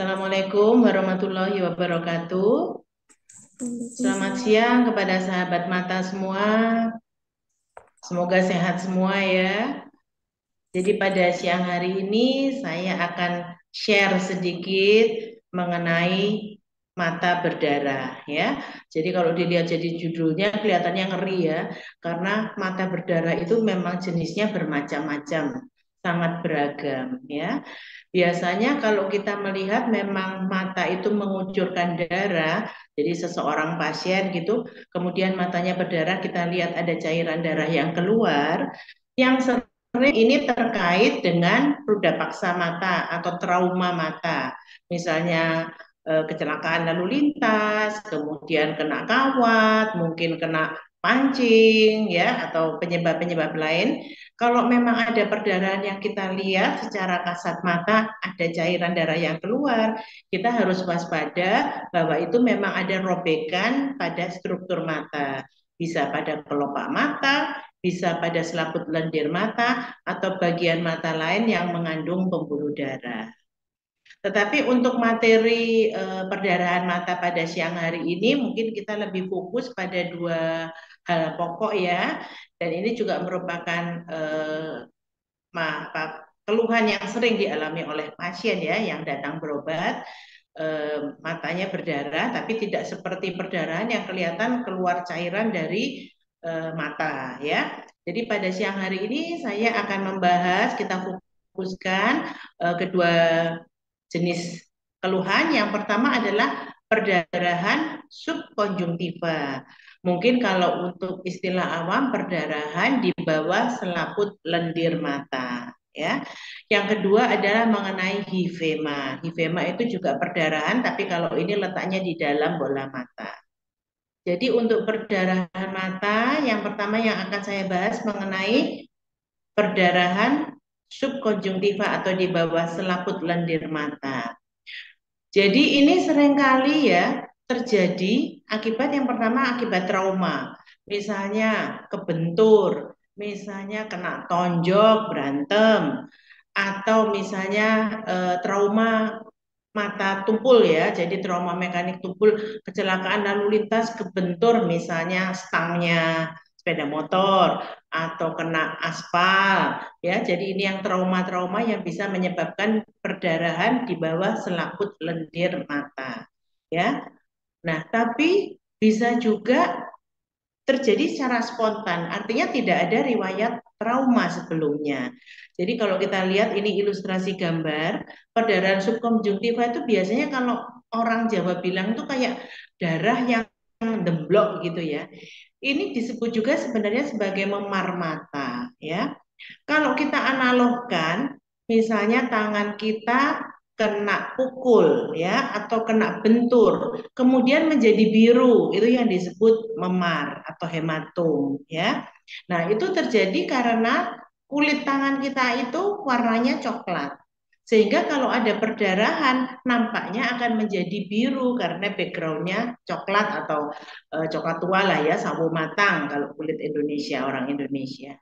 Assalamualaikum warahmatullahi wabarakatuh. Selamat Waalaikumsalam. siang kepada sahabat mata semua. Semoga sehat semua ya. Jadi pada siang hari ini saya akan share sedikit mengenai mata berdarah ya. Jadi kalau dilihat jadi judulnya kelihatannya ngeri ya, karena mata berdarah itu memang jenisnya bermacam-macam, sangat beragam ya. Biasanya kalau kita melihat memang mata itu mengucurkan darah, jadi seseorang pasien gitu, kemudian matanya berdarah, kita lihat ada cairan darah yang keluar, yang sering ini terkait dengan ruda paksa mata atau trauma mata. Misalnya kecelakaan lalu lintas, kemudian kena kawat, mungkin kena pancing ya atau penyebab-penyebab lain. Kalau memang ada perdarahan yang kita lihat secara kasat mata, ada cairan darah yang keluar, kita harus waspada bahwa itu memang ada robekan pada struktur mata. Bisa pada kelopak mata, bisa pada selaput lendir mata, atau bagian mata lain yang mengandung pembuluh darah. Tetapi untuk materi perdarahan mata pada siang hari ini mungkin kita lebih fokus pada dua hal pokok ya. Dan ini juga merupakan keluhan yang sering dialami oleh pasien ya yang datang berobat, matanya berdarah tapi tidak seperti perdarahan yang kelihatan keluar cairan dari mata ya. Jadi pada siang hari ini saya akan membahas, kita fokuskan kedua jenis keluhan. Yang pertama adalah perdarahan subkonjungtiva. Mungkin kalau untuk istilah awam perdarahan di bawah selaput lendir mata ya. Yang kedua adalah mengenai hifema. Hifema itu juga perdarahan tapi kalau ini letaknya di dalam bola mata. Jadi untuk perdarahan mata yang pertama yang akan saya bahas mengenai perdarahan subkonjungtiva atau di bawah selaput lendir mata. Jadi ini seringkali ya terjadi akibat yang pertama akibat trauma. Misalnya kebentur, misalnya kena tonjok, berantem, atau misalnya trauma mata tumpul ya. Jadi trauma mekanik tumpul, kecelakaan lalu lintas, kebentur misalnya stangnya sepeda motor atau kena aspal ya. Jadi ini yang trauma-trauma yang bisa menyebabkan perdarahan di bawah selaput lendir mata ya. Nah, tapi bisa juga terjadi secara spontan, artinya tidak ada riwayat trauma sebelumnya. Jadi kalau kita lihat ini ilustrasi gambar, perdarahan subkonjungtiva itu biasanya kalau orang Jawa bilang itu kayak darah yang demblok gitu ya. Ini disebut juga sebenarnya sebagai memar mata ya. Kalau kita analogkan, misalnya tangan kita kena pukul ya atau kena bentur, kemudian menjadi biru, itu yang disebut memar atau hematom ya. Nah, itu terjadi karena kulit tangan kita itu warnanya coklat. Sehingga kalau ada perdarahan nampaknya akan menjadi biru karena backgroundnya coklat atau coklat tua lah ya, sawo matang kalau kulit Indonesia, orang Indonesia.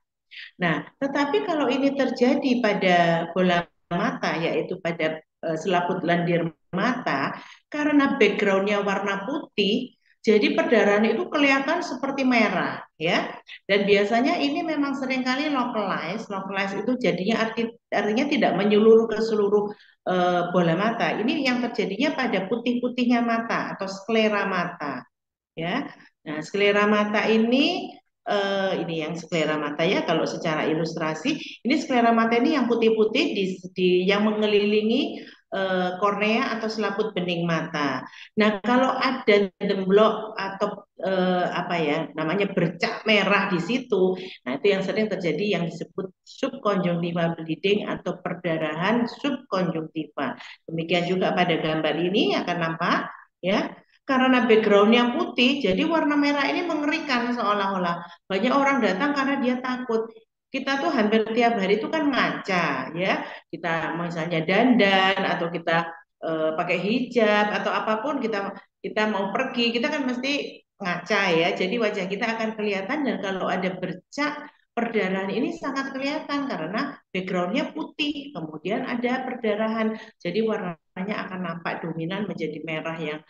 Nah, tetapi kalau ini terjadi pada bola mata, yaitu pada selaput lendir mata, karena backgroundnya warna putih, jadi perdarahan itu kelihatan seperti merah, ya. Dan biasanya ini memang seringkali localized itu jadinya artinya tidak menyeluruh ke seluruh bola mata. Ini yang terjadinya pada putih-putihnya mata atau sklera mata, ya. Nah, sklera mata ini yang sklera mata ya kalau secara ilustrasi ini sklera mata ini yang putih-putih yang mengelilingi kornea atau selaput bening mata. Nah, kalau ada demblok atau apa ya namanya bercak merah di situ, nah itu yang sering terjadi yang disebut subconjunctiva bleeding atau perdarahan subkonjungtiva. Demikian juga pada gambar ini akan nampak ya karena backgroundnya putih, jadi warna merah ini mengerikan seolah-olah. Banyak orang datang karena dia takut. Kita tuh hampir tiap hari itu kan ngaca, ya. Kita misalnya dandan atau kita pakai hijab atau apapun kita kita mau pergi, kita kan mesti ngaca ya. Jadi wajah kita akan kelihatan dan kalau ada bercak perdarahan ini sangat kelihatan karena backgroundnya putih, kemudian ada perdarahan, jadi warnanya akan nampak dominan menjadi merah yang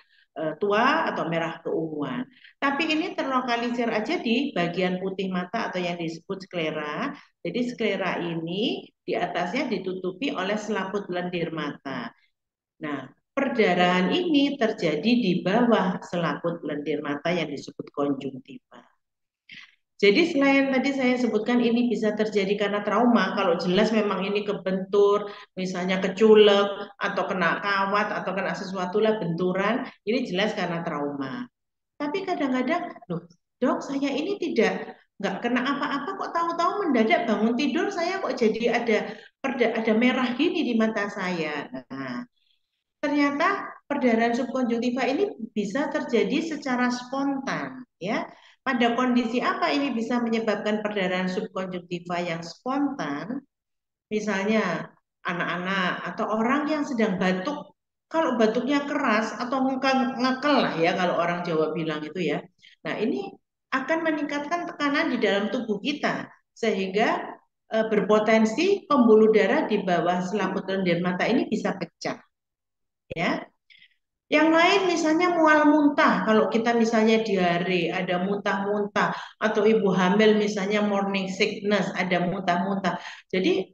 tua atau merah keunguan. Tapi ini terlokalisir aja di bagian putih mata atau yang disebut sklera. Jadi sklera ini di atasnya ditutupi oleh selaput lendir mata. Nah, perdarahan ini terjadi di bawah selaput lendir mata yang disebut konjungtiva. Jadi selain tadi saya sebutkan ini bisa terjadi karena trauma, kalau jelas memang ini kebentur, misalnya keculek, atau kena kawat, atau kena sesuatu lah benturan, ini jelas karena trauma. Tapi kadang-kadang, loh dok saya ini nggak kena apa-apa kok tahu-tahu mendadak bangun tidur saya kok jadi ada merah gini di mata saya. Nah, ternyata perdarahan subkonjungtiva ini bisa terjadi secara spontan, ya. Pada kondisi apa ini bisa menyebabkan perdarahan subkonjungtiva yang spontan? Misalnya anak-anak atau orang yang sedang batuk, kalau batuknya keras atau ngekel lah ya kalau orang Jawa bilang itu ya. Nah, ini akan meningkatkan tekanan di dalam tubuh kita sehingga berpotensi pembuluh darah di bawah selaput lendir mata ini bisa pecah, ya. Yang lain misalnya mual muntah, kalau kita misalnya diare, ada muntah-muntah, atau ibu hamil misalnya morning sickness, ada muntah-muntah. Jadi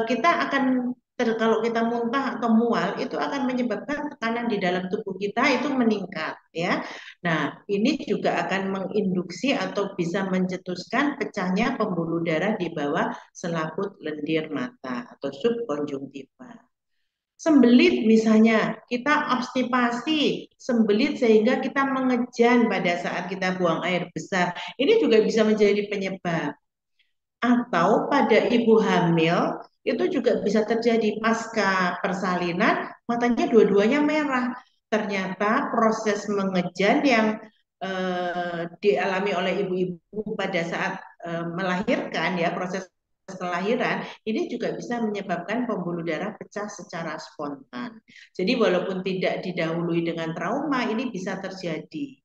kita akan kalau kita muntah atau mual itu akan menyebabkan tekanan di dalam tubuh kita itu meningkat, ya. Nah, ini juga akan menginduksi atau bisa mencetuskan pecahnya pembuluh darah di bawah selaput lendir mata atau subkonjungtiva. Sembelit misalnya, kita obstipasi, sembelit sehingga kita mengejan pada saat kita buang air besar. Ini juga bisa menjadi penyebab. Atau pada ibu hamil, itu juga bisa terjadi pasca persalinan, matanya dua-duanya merah. Ternyata proses mengejan yang dialami oleh ibu-ibu pada saat melahirkan, ya proses kelahiran ini juga bisa menyebabkan pembuluh darah pecah secara spontan. Jadi walaupun tidak didahului dengan trauma, ini bisa terjadi.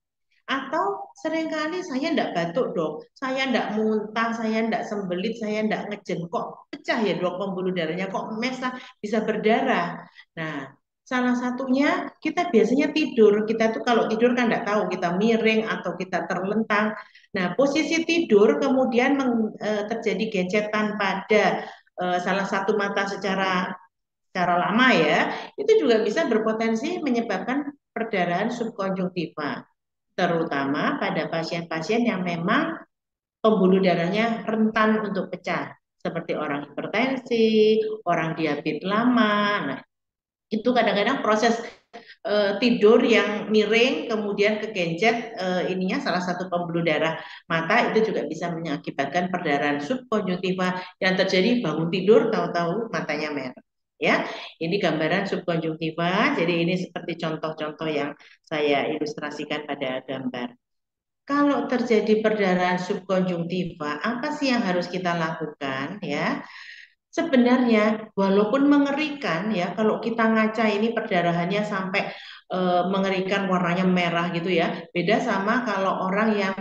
Atau seringkali saya enggak batuk dok, saya enggak muntah, saya enggak sembelit, saya enggak ngejen, kok pecah ya dok pembuluh darahnya, kok mesah bisa berdarah. Nah, salah satunya kita biasanya tidur, kita tuh kalau tidur kan enggak tahu kita miring atau kita terlentang. Nah, posisi tidur kemudian terjadi gencetan pada salah satu mata secara lama ya, itu juga bisa berpotensi menyebabkan perdarahan subkonjungtiva, terutama pada pasien-pasien yang memang pembuluh darahnya rentan untuk pecah, seperti orang hipertensi, orang diabetes lama. Nah, itu kadang-kadang proses tidur yang miring kemudian kegencet ininya salah satu pembuluh darah mata itu juga bisa mengakibatkan perdarahan subkonjungtiva yang terjadi bangun tidur tahu-tahu matanya merah. Ya, ini gambaran subkonjungtiva. Jadi ini seperti contoh-contoh yang saya ilustrasikan pada gambar. Kalau terjadi perdarahan subkonjungtiva, apa sih yang harus kita lakukan ya? Sebenarnya walaupun mengerikan ya, kalau kita ngaca ini perdarahannya sampai mengerikan warnanya merah gitu ya, beda sama kalau orang yang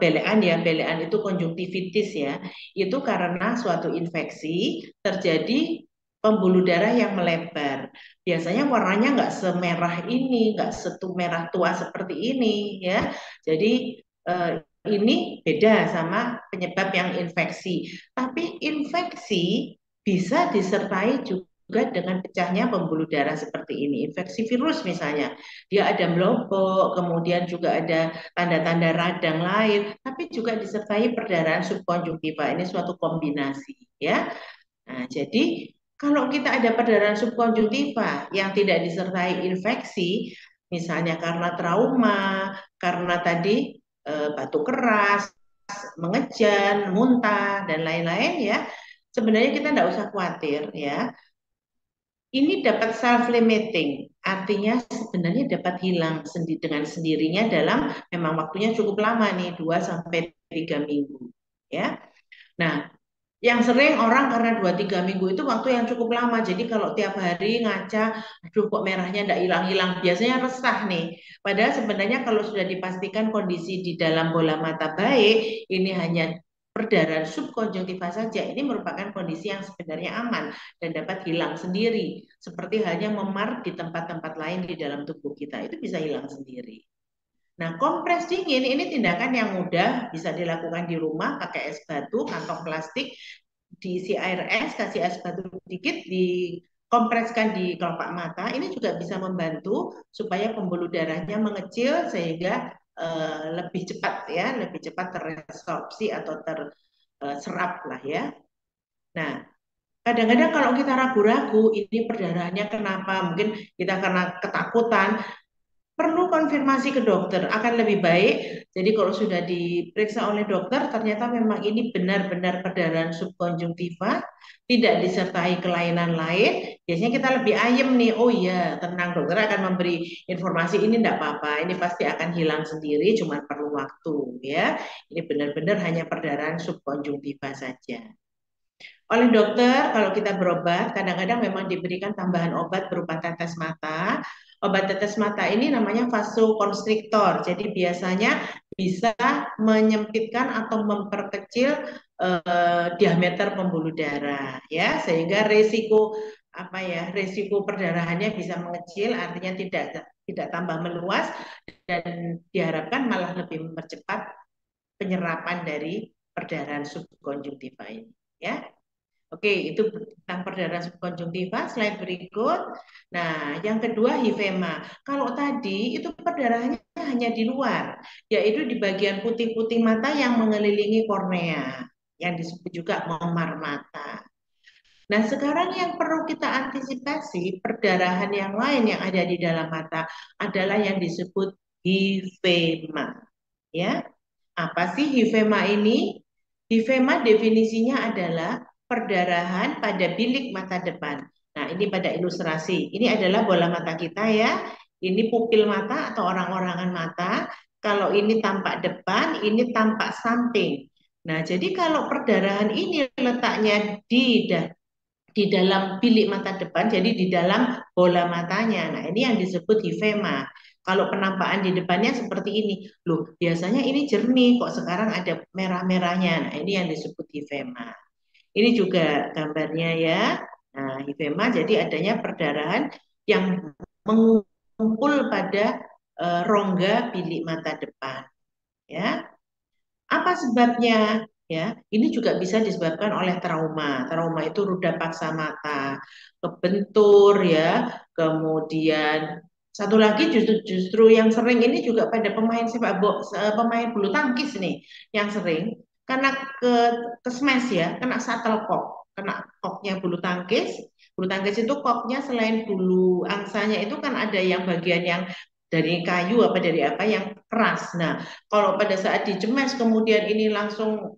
belean ya, belean itu konjungtivitis ya, itu karena suatu infeksi terjadi pembuluh darah yang melebar. Biasanya warnanya nggak semerah ini, nggak merah tua seperti ini ya. Jadi ini beda sama penyebab yang infeksi. Tapi infeksi bisa disertai juga dengan pecahnya pembuluh darah seperti ini. Infeksi virus misalnya, dia ada melopok, kemudian juga ada tanda-tanda radang lain, tapi juga disertai perdarahan subkonjungtiva. Ini suatu kombinasi ya. Nah, jadi kalau kita ada perdarahan subkonjungtiva yang tidak disertai infeksi, misalnya karena trauma, karena tadi batuk keras, mengejan, muntah, dan lain-lain ya, sebenarnya kita tidak usah khawatir ya. Ini dapat self-limiting, artinya sebenarnya dapat hilang dengan sendirinya dalam memang waktunya cukup lama nih, 2 sampai 3 minggu. Ya. Nah, yang sering orang karena 2-3 minggu itu waktu yang cukup lama. Jadi kalau tiap hari ngaca, aduh kok merahnya enggak hilang-hilang, biasanya resah nih. Padahal sebenarnya kalau sudah dipastikan kondisi di dalam bola mata baik, ini hanya perdarahan subkonjungtiva saja, ini merupakan kondisi yang sebenarnya aman dan dapat hilang sendiri. Seperti halnya memar di tempat-tempat lain di dalam tubuh kita, itu bisa hilang sendiri. Nah, kompres dingin ini tindakan yang mudah, bisa dilakukan di rumah, pakai es batu, kantong plastik, diisi air es, kasih es batu sedikit, dikompreskan di kelopak mata. Ini juga bisa membantu supaya pembuluh darahnya mengecil sehingga lebih cepat ya, lebih cepat terresorpsi atau terserap lah ya. Nah, kadang-kadang kalau kita ragu-ragu ini perdarahannya kenapa, mungkin kita karena ketakutan, perlu konfirmasi ke dokter akan lebih baik. Jadi kalau sudah diperiksa oleh dokter ternyata memang ini benar-benar perdarahan subkonjungtiva, tidak disertai kelainan lain, biasanya kita lebih ayem nih. Oh iya, tenang, dokter akan memberi informasi ini enggak apa-apa, ini pasti akan hilang sendiri, cuma perlu waktu ya. Ini benar-benar hanya perdarahan subkonjungtiva saja. Oleh dokter, kalau kita berobat, kadang-kadang memang diberikan tambahan obat berupa tetes mata. Obat tetes mata ini namanya vasokonstriktor. Jadi biasanya bisa menyempitkan atau memperkecil diameter pembuluh darah, ya, sehingga resiko apa ya, resiko perdarahannya bisa mengecil, artinya tidak tambah meluas dan diharapkan malah lebih mempercepat penyerapan dari perdarahan subkonjungtiva ini, ya. Oke, itu tentang perdarahan subkonjungtiva. Slide berikut. Nah, yang kedua hifema. Kalau tadi itu perdarahannya hanya di luar, yaitu di bagian putih-putih mata yang mengelilingi kornea, yang disebut juga memar mata. Nah, sekarang yang perlu kita antisipasi perdarahan yang lain yang ada di dalam mata adalah yang disebut hifema. Ya, apa sih hifema ini? Hifema definisinya adalah perdarahan pada bilik mata depan. Nah, ini pada ilustrasi. Ini adalah bola mata kita ya. Ini pupil mata atau orang-orangan mata. Kalau ini tampak depan, ini tampak samping. Nah, jadi kalau perdarahan ini letaknya di dalam bilik mata depan, jadi di dalam bola matanya. Nah, ini yang disebut hifema. Kalau penampakan di depannya seperti ini, loh, biasanya ini jernih, kok sekarang ada merah-merahnya. Nah, ini yang disebut hifema. Ini juga gambarnya ya. Nah, hifema jadi adanya perdarahan yang mengumpul pada rongga bilik mata depan. Ya, apa sebabnya? Ya, ini juga bisa disebabkan oleh trauma. Trauma itu ruda paksa mata, kebentur ya, kemudian satu lagi justru yang sering ini juga pada pemain sepak bola, pemain bulu tangkis nih, yang sering karena ke smash ya, kena shuttlecock, kena koknya bulu tangkis. Bulu tangkis itu koknya selain bulu angsanya itu kan ada yang bagian yang dari kayu apa dari apa yang keras. Nah, kalau pada saat dicemes kemudian ini langsung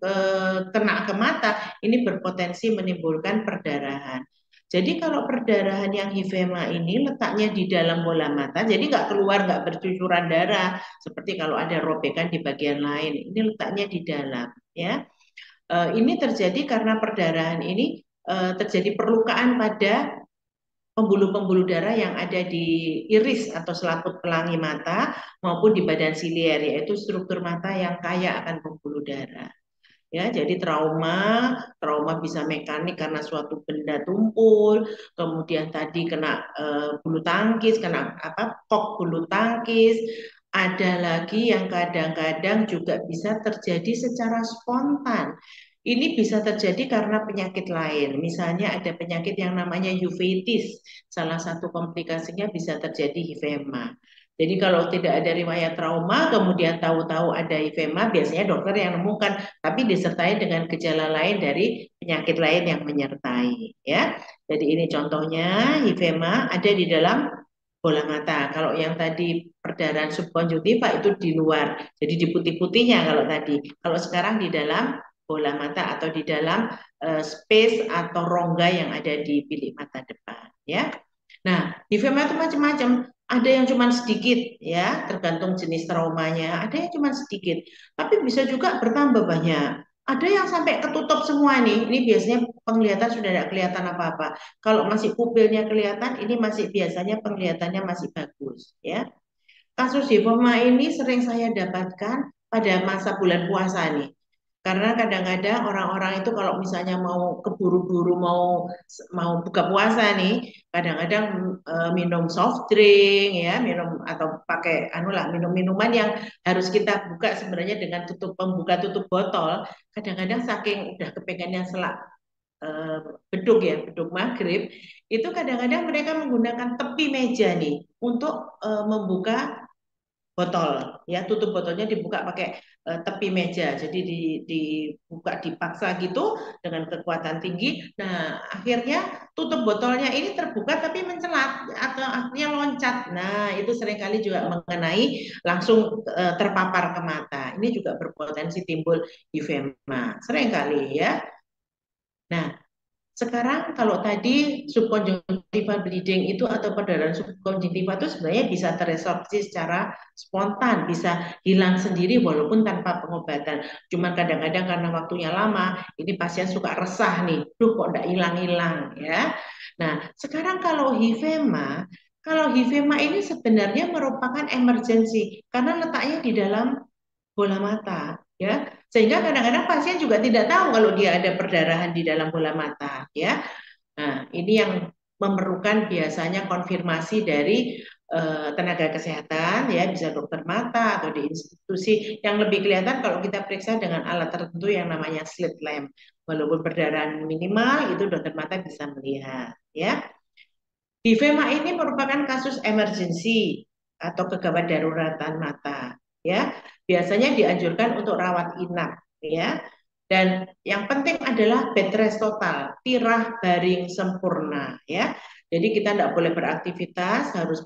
kena ke mata, ini berpotensi menimbulkan perdarahan. Jadi kalau perdarahan yang hifema ini letaknya di dalam bola mata, jadi nggak keluar, nggak bercucuran darah, seperti kalau ada robekan di bagian lain. Ini letaknya di dalam, ya. Ini terjadi karena perdarahan ini terjadi perlukaan pada pembuluh-pembuluh darah yang ada di iris atau selaput pelangi mata maupun di badan silier, yaitu struktur mata yang kaya akan pembuluh darah. Ya, jadi trauma bisa mekanik karena suatu benda tumpul, kemudian tadi kena bulu tangkis, kena apa? Kok bulu tangkis. Ada lagi yang kadang-kadang juga bisa terjadi secara spontan. Ini bisa terjadi karena penyakit lain. Misalnya ada penyakit yang namanya uveitis. Salah satu komplikasinya bisa terjadi hifema. Jadi kalau tidak ada riwayat trauma, kemudian tahu-tahu ada hifema, biasanya dokter yang menemukan, tapi disertai dengan gejala lain dari penyakit lain yang menyertai. Ya, jadi ini contohnya hifema ada di dalam bola mata. Kalau yang tadi perdarahan subkonjungtiva itu di luar, jadi di putih-putihnya kalau tadi. Kalau sekarang di dalam bola mata atau di dalam space atau rongga yang ada di bilik mata depan. Ya. Nah, hifema itu macam-macam. Ada yang cuma sedikit, ya, tergantung jenis traumanya. Ada yang cuma sedikit, tapi bisa juga bertambah banyak. Ada yang sampai ketutup semua nih. Ini biasanya penglihatan sudah tidak kelihatan apa-apa. Kalau masih pupilnya kelihatan, ini masih biasanya penglihatannya masih bagus, ya. Kasus hipoma ini sering saya dapatkan pada masa bulan puasa nih. Karena kadang-kadang orang-orang itu kalau misalnya mau keburu-buru mau mau buka puasa nih, kadang-kadang minum soft drink ya, minum atau pakai anu lah, minum minuman yang harus kita buka sebenarnya dengan tutup pembuka tutup botol. Kadang-kadang saking udah kepengennya selak eh, beduk ya, beduk maghrib, itu kadang-kadang mereka menggunakan tepi meja nih untuk membuka botol ya, tutup botolnya dibuka pakai tepi meja, jadi dibuka dipaksa gitu dengan kekuatan tinggi. Nah akhirnya tutup botolnya ini terbuka tapi mencelat atau akhirnya loncat. Nah itu seringkali juga mengenai langsung terpapar ke mata, ini juga berpotensi timbul hifema seringkali ya. Nah sekarang kalau tadi subconjunctival bleeding itu atau perdarahan subconjunctiva itu sebenarnya bisa teresorpsi secara spontan, bisa hilang sendiri walaupun tanpa pengobatan. Cuman kadang-kadang karena waktunya lama, ini pasien suka resah nih, duh kok enggak hilang-hilang ya. Nah, sekarang kalau hifema ini sebenarnya merupakan emergensi karena letaknya di dalam bola mata ya, sehingga kadang-kadang pasien juga tidak tahu kalau dia ada perdarahan di dalam bola mata ya. Nah ini yang memerlukan biasanya konfirmasi dari tenaga kesehatan ya, bisa dokter mata atau di institusi yang lebih kelihatan kalau kita periksa dengan alat tertentu yang namanya slit lamp, walaupun perdarahan minimal itu dokter mata bisa melihat ya. Hifema ini merupakan kasus emergensi atau kegawat daruratan mata ya. Biasanya dianjurkan untuk rawat inap ya. Dan yang penting adalah bed rest total, tirah baring sempurna ya. Jadi kita tidak boleh beraktivitas, harus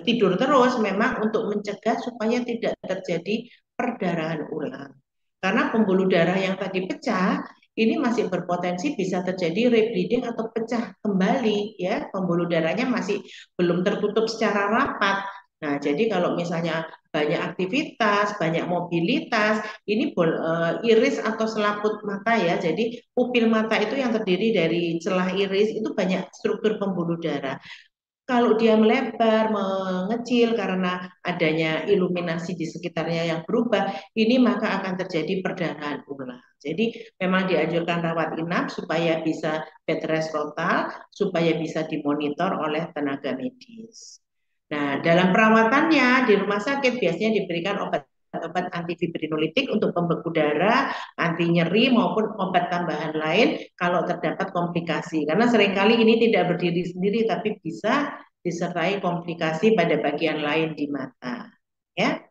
tidur terus memang untuk mencegah supaya tidak terjadi perdarahan ulang. Karena pembuluh darah yang tadi pecah ini masih berpotensi bisa terjadi rebleeding atau pecah kembali ya, pembuluh darahnya masih belum tertutup secara rapat. Nah, jadi kalau misalnya banyak aktivitas, banyak mobilitas, ini iris atau selaput mata ya. Jadi pupil mata itu yang terdiri dari celah iris itu banyak struktur pembuluh darah. Kalau dia melebar, mengecil karena adanya iluminasi di sekitarnya yang berubah, ini maka akan terjadi perdarahan ulang. Jadi memang dianjurkan rawat inap supaya bisa bed rest total, supaya bisa dimonitor oleh tenaga medis. Nah, dalam perawatannya di rumah sakit biasanya diberikan obat antifibrinolitik untuk pembeku darah, anti nyeri maupun obat tambahan lain kalau terdapat komplikasi. Karena seringkali ini tidak berdiri sendiri tapi bisa disertai komplikasi pada bagian lain di mata. Ya.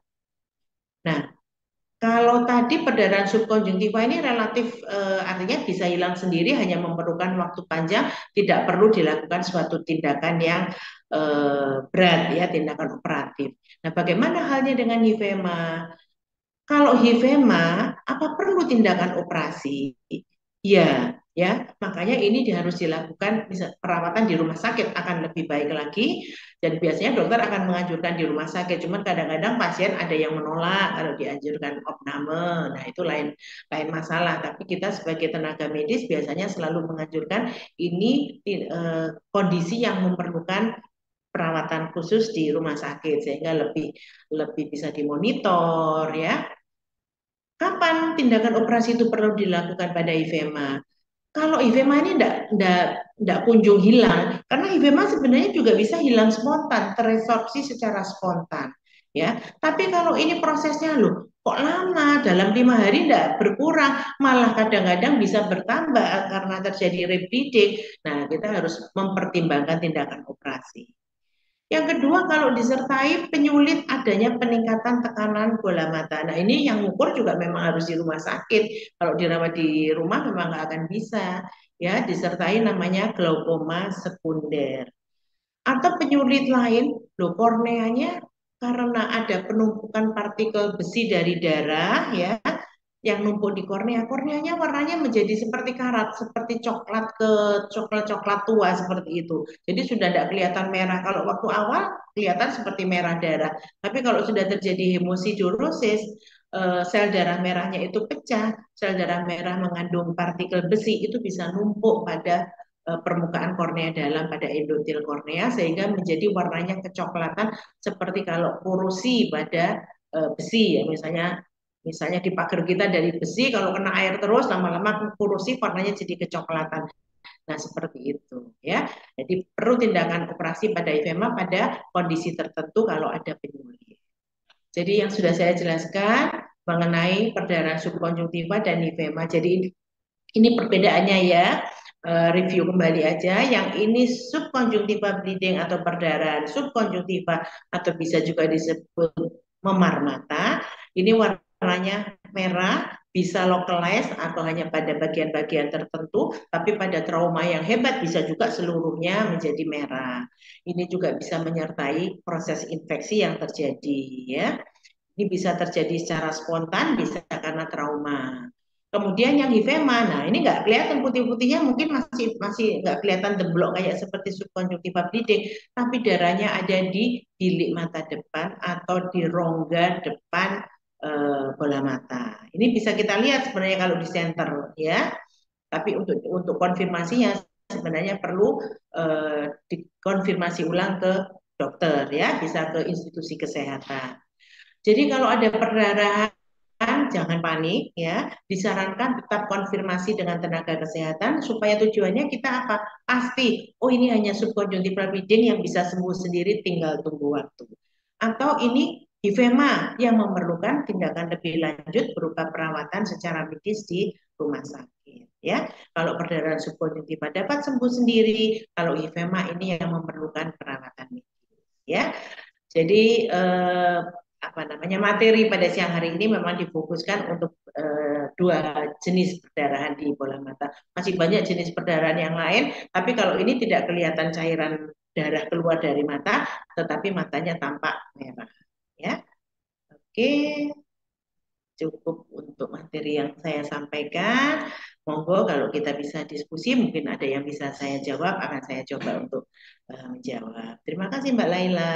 Nah, kalau tadi perdarahan subkonjungtiva ini relatif artinya bisa hilang sendiri, hanya memerlukan waktu panjang, tidak perlu dilakukan suatu tindakan yang berat ya, tindakan operatif. Nah, bagaimana halnya dengan hifema? Kalau hifema, apa perlu tindakan operasi? Ya, ya, makanya ini harus dilakukan bisa perawatan di rumah sakit akan lebih baik lagi, dan biasanya dokter akan menganjurkan di rumah sakit. Cuman kadang-kadang pasien ada yang menolak kalau dianjurkan opname. Nah, itu lain lain masalah. Tapi kita sebagai tenaga medis biasanya selalu menganjurkan ini kondisi yang memerlukan perawatan khusus di rumah sakit sehingga lebih lebih bisa dimonitor ya. Kapan tindakan operasi itu perlu dilakukan pada hifema? Kalau hifema ini tidak kunjung hilang, karena hifema sebenarnya juga bisa hilang spontan, teresorpsi secara spontan. Ya, tapi kalau ini prosesnya loh, kok lama, dalam 5 hari tidak berkurang, malah kadang-kadang bisa bertambah karena terjadi rebleeding. Nah, kita harus mempertimbangkan tindakan operasi. Yang kedua, kalau disertai penyulit adanya peningkatan tekanan bola mata. Nah, ini yang ngukur juga memang harus di rumah sakit. Kalau dirawat di rumah memang nggak akan bisa. Ya, disertai namanya glaukoma sekunder. Atau penyulit lain, loh korneanya karena ada penumpukan partikel besi dari darah ya, yang numpuk di kornea, korneanya warnanya menjadi seperti karat, seperti coklat ke coklat-coklat tua seperti itu. Jadi sudah tidak kelihatan merah. Kalau waktu awal kelihatan seperti merah darah. Tapi kalau sudah terjadi hemosiderosis, sel darah merahnya itu pecah, sel darah merah mengandung partikel besi itu bisa numpuk pada permukaan kornea dalam pada endotel kornea sehingga menjadi warnanya kecoklatan seperti kalau korosi pada besi ya, misalnya Misalnya di pagar kita dari besi, kalau kena air terus lama-lama korosif warnanya jadi kecoklatan. Nah, seperti itu ya. Jadi perlu tindakan operasi pada ifema pada kondisi tertentu kalau ada penyulit. Jadi yang sudah saya jelaskan mengenai perdarahan subkonjungtiva dan ifema. Jadi ini perbedaannya ya. Review kembali aja. Yang ini subkonjungtiva bleeding atau perdarahan subkonjungtiva atau bisa juga disebut memar mata. Ini warnanya merah, bisa localized atau hanya pada bagian-bagian tertentu, tapi pada trauma yang hebat bisa juga seluruhnya menjadi merah. Ini juga bisa menyertai proses infeksi yang terjadi ya. Ini bisa terjadi secara spontan, bisa karena trauma. Kemudian yang hifema, nah ini nggak kelihatan putih-putihnya, mungkin masih masih nggak kelihatan demblok kayak seperti subconjunctiva bleeding, tapi darahnya ada di bilik mata depan atau di rongga depan bola mata. Ini bisa kita lihat sebenarnya kalau di center ya. Tapi untuk konfirmasinya sebenarnya perlu dikonfirmasi ulang ke dokter ya, bisa ke institusi kesehatan. Jadi kalau ada perdarahan jangan panik ya, disarankan tetap konfirmasi dengan tenaga kesehatan supaya tujuannya kita apa? Pasti, oh ini hanya subconjunctival bleeding yang bisa sembuh sendiri tinggal tunggu waktu. Atau ini hifema yang memerlukan tindakan lebih lanjut berupa perawatan secara medis di rumah sakit ya. Kalau perdarahan subconjunctiva dapat sembuh sendiri, kalau hifema ini yang memerlukan perawatan medis ya. Jadi apa namanya materi pada siang hari ini memang difokuskan untuk dua jenis perdarahan di bola mata. Masih banyak jenis perdarahan yang lain, tapi kalau ini tidak kelihatan cairan darah keluar dari mata, tetapi matanya tampak merah. Ya, oke, cukup untuk materi yang saya sampaikan. Monggo kalau kita bisa diskusi, mungkin ada yang bisa saya jawab, akan saya coba untuk menjawab. Terima kasih Mbak Laila.